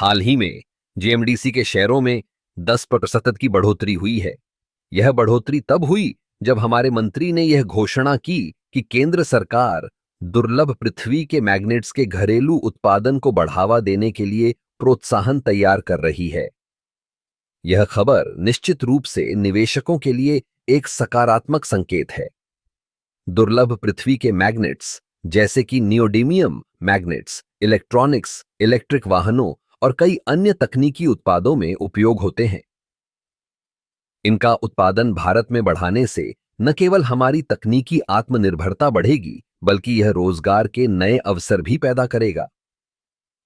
हाल ही में जेएमडीसी के शेयरों में 10% की बढ़ोतरी हुई है। यह बढ़ोतरी तब हुई जब हमारे मंत्री ने यह घोषणा की कि केंद्र सरकार दुर्लभ पृथ्वी के मैग्नेट्स के घरेलू उत्पादन को बढ़ावा देने के लिए प्रोत्साहन तैयार कर रही है। यह खबर निश्चित रूप से निवेशकों के लिए एक सकारात्मक संकेत है। दुर्लभ पृथ्वी के मैग्नेट्स जैसे कि नियोडिमियम मैग्नेट्स इलेक्ट्रॉनिक्स, इलेक्ट्रिक वाहनों और कई अन्य तकनीकी उत्पादों में उपयोग होते हैं। इनका उत्पादन भारत में बढ़ाने से न केवल हमारी तकनीकी आत्मनिर्भरता बढ़ेगी, बल्कि यह रोजगार के नए अवसर भी पैदा करेगा।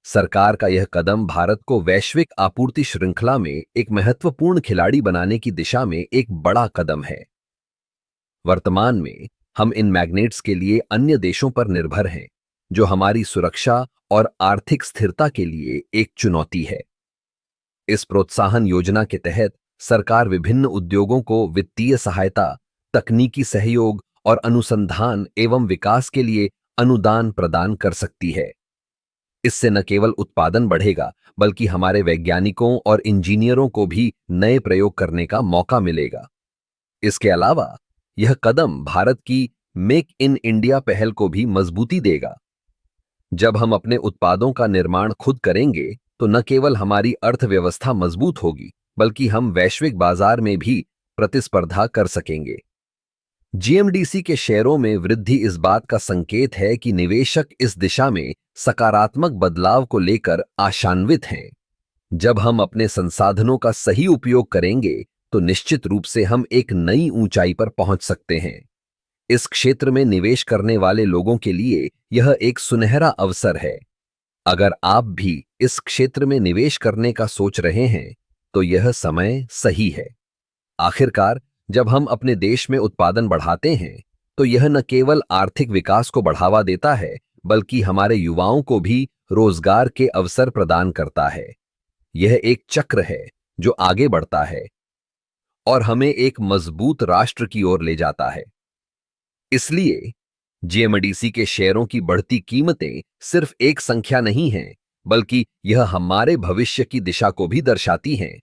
सरकार का यह कदम भारत को वैश्विक आपूर्ति श्रृंखला में एक महत्वपूर्ण खिलाड़ी बनाने की दिशा में एक बड़ा कदम है। वर्तमान में हम इन मैग्नेट्स के लिए अन्य देशों पर निर्भर हैं, जो हमारी सुरक्षा और आर्थिक स्थिरता के लिए एक चुनौती है। इस प्रोत्साहन योजना के तहत सरकार विभिन्न उद्योगों को वित्तीय सहायता, तकनीकी सहयोग और अनुसंधान एवं विकास के लिए अनुदान प्रदान कर सकती है। इससे न केवल उत्पादन बढ़ेगा, बल्कि हमारे वैज्ञानिकों और इंजीनियरों को भी नए प्रयोग करने का मौका मिलेगा। इसके अलावा यह कदम भारत की मेक इन इंडिया पहल को भी मजबूती देगा। जब हम अपने उत्पादों का निर्माण खुद करेंगे, तो न केवल हमारी अर्थव्यवस्था मजबूत होगी, बल्कि हम वैश्विक बाजार में भी प्रतिस्पर्धा कर सकेंगे। जीएमडीसी के शेयरों में वृद्धि इस बात का संकेत है कि निवेशक इस दिशा में सकारात्मक बदलाव को लेकर आशान्वित हैं। जब हम अपने संसाधनों का सही उपयोग करेंगे, तो निश्चित रूप से हम एक नई ऊंचाई पर पहुंच सकते हैं। इस क्षेत्र में निवेश करने वाले लोगों के लिए यह एक सुनहरा अवसर है। अगर आप भी इस क्षेत्र में निवेश करने का सोच रहे हैं, तो यह समय सही है। आखिरकार, जब हम अपने देश में उत्पादन बढ़ाते हैं, तो यह न केवल आर्थिक विकास को बढ़ावा देता है, बल्कि हमारे युवाओं को भी रोजगार के अवसर प्रदान करता है। यह एक चक्र है जो आगे बढ़ता है और हमें एक मजबूत राष्ट्र की ओर ले जाता है। इसलिए जीएमडीसी के शेयरों की बढ़ती कीमतें सिर्फ एक संख्या नहीं हैं, बल्कि यह हमारे भविष्य की दिशा को भी दर्शाती हैं।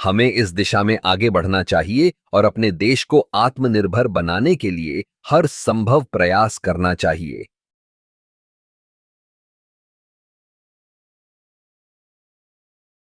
हमें इस दिशा में आगे बढ़ना चाहिए और अपने देश को आत्मनिर्भर बनाने के लिए हर संभव प्रयास करना चाहिए।